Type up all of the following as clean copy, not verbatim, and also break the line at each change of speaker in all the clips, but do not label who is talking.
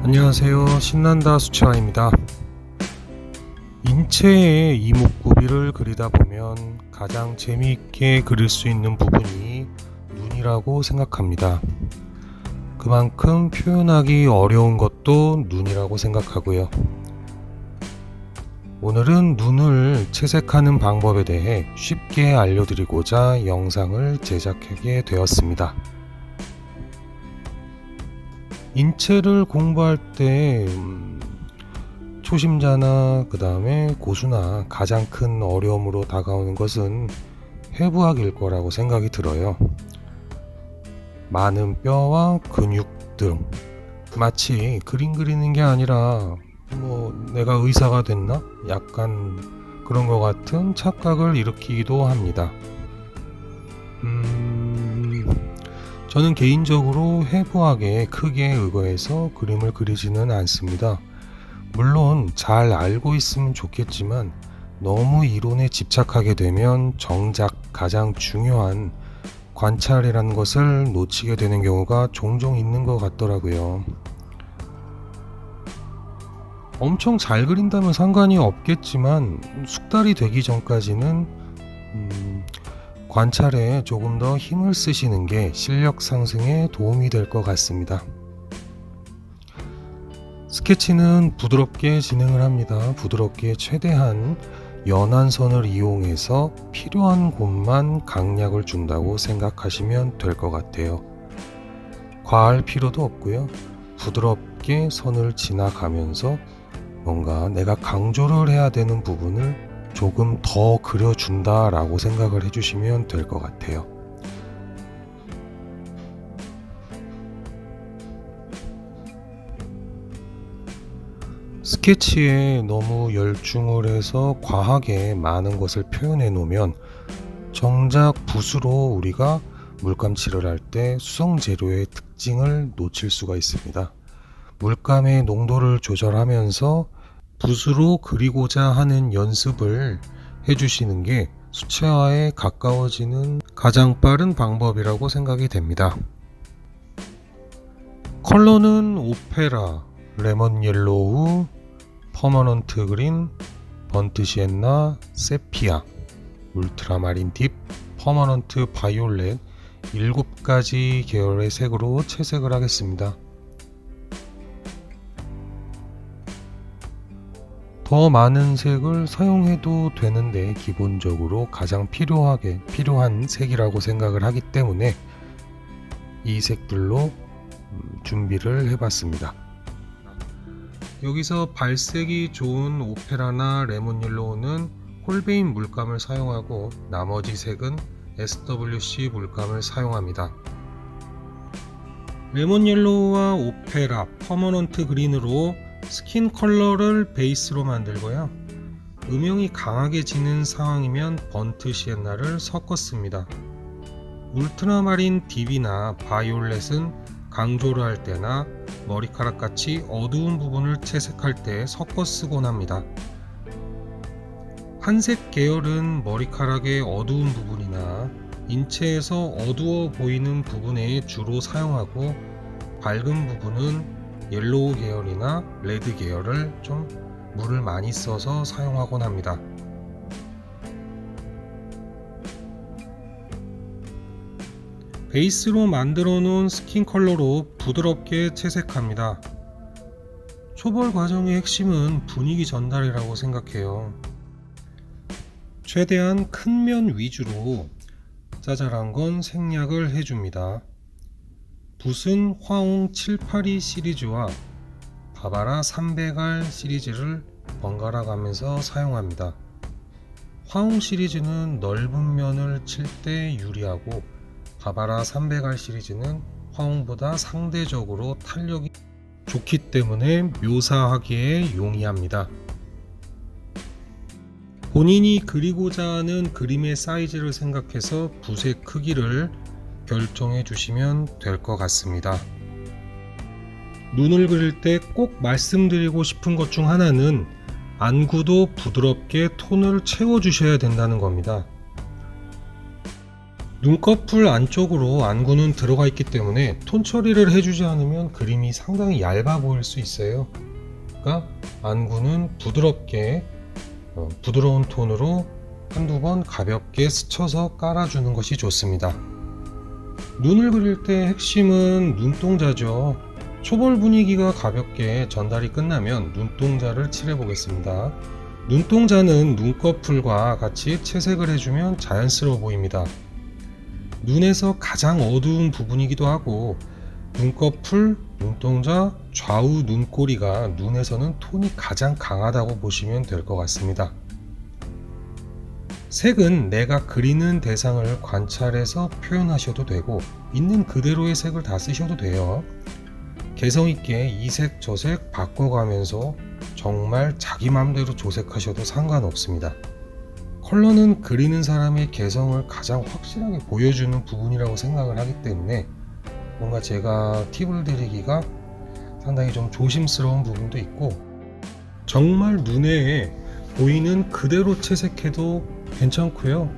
안녕하세요. 신난다 수채화입니다. 인체의 이목구비를 그리다 보면 가장 재미있게 그릴 수 있는 부분이 눈이라고 생각합니다. 그만큼 표현하기 어려운 것도 눈이라고 생각하고요. 오늘은 눈을 채색하는 방법에 대해 쉽게 알려드리고자 영상을 제작하게 되었습니다. 인체를 공부할 때 초심자나 그 다음에 고수나 가장 큰 어려움으로 다가오는 것은 해부학일 거라고 생각이 들어요. 많은 뼈와 근육 등 마치 그림 그리는 게 아니라 내가 의사가 됐나? 약간 그런 것 같은 착각을 일으키기도 합니다. 저는 개인적으로 해부학에 크게 의거해서 그림을 그리지는 않습니다. 물론 잘 알고 있으면 좋겠지만 너무 이론에 집착하게 되면 정작 가장 중요한 관찰이라는 것을 놓치게 되는 경우가 종종 있는 것 같더라고요. 엄청 잘 그린다면 상관이 없겠지만 숙달이 되기 전까지는 관찰에 조금 더 힘을 쓰시는 게 실력 상승에 도움이 될 것 같습니다. 스케치는 부드럽게 진행을 합니다. 부드럽게 최대한 연한 선을 이용해서 필요한 곳만 강약을 준다고 생각하시면 될 것 같아요. 과할 필요도 없고요. 부드럽게 선을 지나가면서 뭔가 내가 강조를 해야 되는 부분을 조금 더 그려준다 라고 생각을 해주시면 될 것 같아요. 스케치에 너무 열중을 해서 과하게 많은 것을 표현해 놓으면 정작 붓으로 우리가 물감칠을 할 때 수성 재료의 특징을 놓칠 수가 있습니다. 물감의 농도를 조절하면서 붓으로 그리고자 하는 연습을 해주시는 게 수채화에 가까워지는 가장 빠른 방법이라고 생각이 됩니다. 컬러는 오페라, 레몬 옐로우, 퍼머넌트 그린, 번트 시엔나, 세피아, 울트라마린 딥, 퍼머넌트 바이올렛 7가지 계열의 색으로 채색을 하겠습니다. 더 많은 색을 사용해도 되는데 기본적으로 가장 필요한 색이라고 생각을 하기 때문에 이 색들로 준비를 해봤습니다. 여기서 발색이 좋은 오페라나 레몬 옐로우는 홀베인 물감을 사용하고 나머지 색은 SWC 물감을 사용합니다. 레몬 옐로우와 오페라, 퍼머넌트 그린으로 스킨 컬러를 베이스로 만들고요. 음영이 강하게 지는 상황이면 번트 시엔나를 섞었습니다. 울트라마린 딥이나 바이올렛은 강조를 할 때나 머리카락같이 어두운 부분을 채색할 때 섞어 쓰곤 합니다. 한색 계열은 머리카락의 어두운 부분이나 인체에서 어두워 보이는 부분에 주로 사용하고 밝은 부분은 옐로우 계열이나 레드 계열을 좀 물을 많이 써서 사용하곤 합니다. 베이스로 만들어 놓은 스킨 컬러로 부드럽게 채색합니다. 초벌 과정의 핵심은 분위기 전달이라고 생각해요. 최대한 큰 면 위주로 짜잘한 건 생략을 해줍니다. 붓은 화홍 782 시리즈와 바바라 300R 시리즈를 번갈아 가면서 사용합니다. 화홍 시리즈는 넓은 면을 칠 때 유리하고 바바라 300R 시리즈는 화홍보다 상대적으로 탄력이 좋기 때문에 묘사하기에 용이합니다. 본인이 그리고자 하는 그림의 사이즈를 생각해서 붓의 크기를 결정해 주시면 될 것 같습니다. 눈을 그릴 때 꼭 말씀드리고 싶은 것 중 하나는 안구도 부드럽게 톤을 채워 주셔야 된다는 겁니다. 눈꺼풀 안쪽으로 안구는 들어가 있기 때문에 톤 처리를 해주지 않으면 그림이 상당히 얇아 보일 수 있어요. 그러니까 안구는 부드럽게 부드러운 톤으로 한두 번 가볍게 스쳐서 깔아주는 것이 좋습니다. 눈을 그릴 때 핵심은 눈동자죠. 초벌 분위기가 가볍게 전달이 끝나면 눈동자를 칠해 보겠습니다. 눈동자는 눈꺼풀과 같이 채색을 해주면 자연스러워 보입니다. 눈에서 가장 어두운 부분이기도 하고 눈꺼풀, 눈동자, 좌우 눈꼬리가 눈에서는 톤이 가장 강하다고 보시면 될 것 같습니다. 색은 내가 그리는 대상을 관찰해서 표현하셔도 되고 있는 그대로의 색을 다 쓰셔도 돼요. 개성있게 이 색 저 색 바꿔가면서 정말 자기 맘대로 조색하셔도 상관없습니다. 컬러는 그리는 사람의 개성을 가장 확실하게 보여주는 부분이라고 생각을 하기 때문에 뭔가 제가 팁을 드리기가 상당히 좀 조심스러운 부분도 있고, 정말 눈에 보이는 그대로 채색해도 괜찮고요.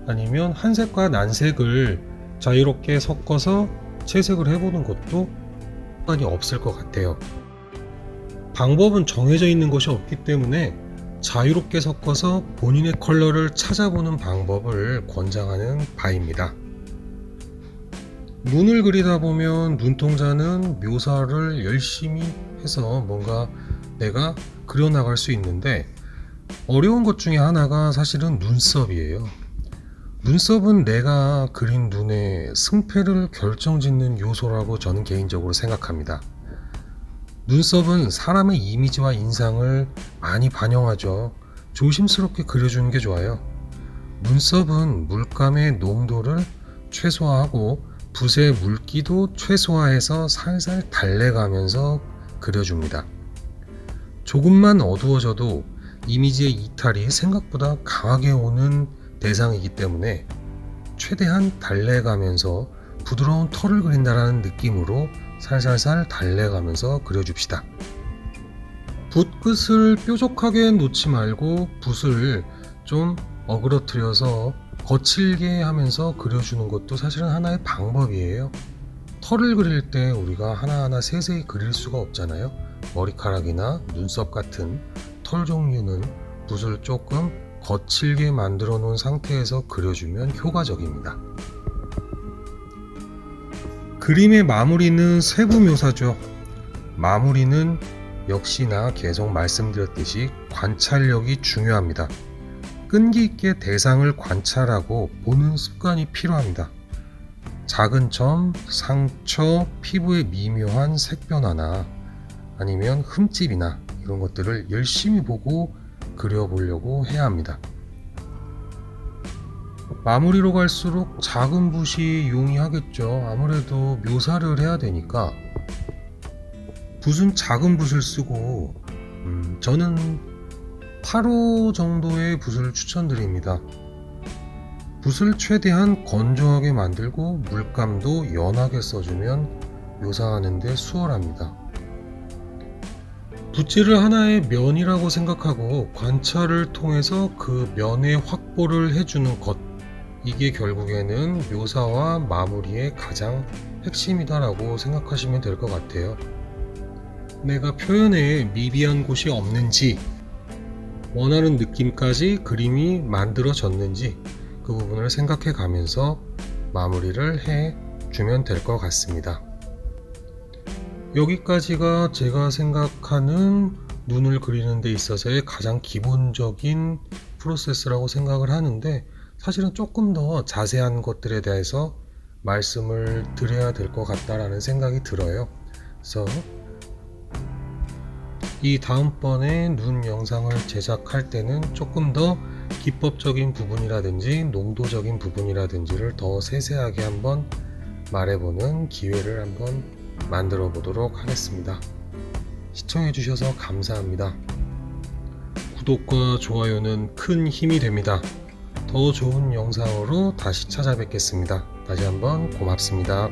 아니면 한색과 난색을 자유롭게 섞어서 채색을 해보는 것도 상관이 없을 것 같아요. 방법은 정해져 있는 것이 없기 때문에 자유롭게 섞어서 본인의 컬러를 찾아보는 방법을 권장하는 바입니다. 눈을 그리다 보면 눈동자는 묘사를 열심히 해서 뭔가 내가 그려나갈 수 있는데, 어려운 것 중에 하나가 사실은 눈썹이에요. 눈썹은 내가 그린 눈의 승패를 결정짓는 요소라고 저는 개인적으로 생각합니다. 눈썹은 사람의 이미지와 인상을 많이 반영하죠. 조심스럽게 그려주는 게 좋아요. 눈썹은 물감의 농도를 최소화하고 붓의 물기도 최소화해서 살살 달래가면서 그려줍니다. 조금만 어두워져도 이미지의 이탈이 생각보다 강하게 오는 대상이기 때문에 최대한 달래가면서 부드러운 털을 그린다라는 느낌으로 살살살 달래가면서 그려줍시다. 붓끝을 뾰족하게 놓지 말고 붓을 좀 어그러뜨려서 거칠게 하면서 그려주는 것도 사실은 하나의 방법이에요. 털을 그릴 때 우리가 하나하나 세세히 그릴 수가 없잖아요. 머리카락이나 눈썹 같은 털 종류는 붓을 조금 거칠게 만들어 놓은 상태에서 그려주면 효과적입니다. 그림의 마무리는 세부 묘사죠. 마무리는 역시나 계속 말씀드렸듯이 관찰력이 중요합니다. 끈기 있게 대상을 관찰하고 보는 습관이 필요합니다. 작은 점, 상처, 피부의 미묘한 색 변화나 아니면 흠집이나 이런 것들을 열심히 보고 그려보려고 해야 합니다. 마무리로 갈수록 작은 붓이 용이하겠죠. 아무래도 묘사를 해야 되니까 붓은 작은 붓을 쓰고 저는 8호 정도의 붓을 추천드립니다. 붓을 최대한 건조하게 만들고 물감도 연하게 써주면 묘사하는 데 수월합니다. 붓질을 하나의 면이라고 생각하고 관찰을 통해서 그 면의 확보를 해주는 것, 이게 결국에는 묘사와 마무리의 가장 핵심이다라고 생각하시면 될 것 같아요. 내가 표현에 미비한 곳이 없는지, 원하는 느낌까지 그림이 만들어졌는지 그 부분을 생각해 가면서 마무리를 해 주면 될 것 같습니다. 여기까지가 제가 생각하는 눈을 그리는 데 있어서의 가장 기본적인 프로세스라고 생각을 하는데, 사실은 조금 더 자세한 것들에 대해서 말씀을 드려야 될 것 같다라는 생각이 들어요. 그래서 이 다음번에 눈 영상을 제작할 때는 조금 더 기법적인 부분이라든지 농도적인 부분이라든지를 더 세세하게 한번 말해보는 기회를 한번 만들어 보도록 하겠습니다. 시청해 주셔서 감사합니다. 구독과 좋아요는 큰 힘이 됩니다. 더 좋은 영상으로 다시 찾아뵙겠습니다. 다시 한번 고맙습니다.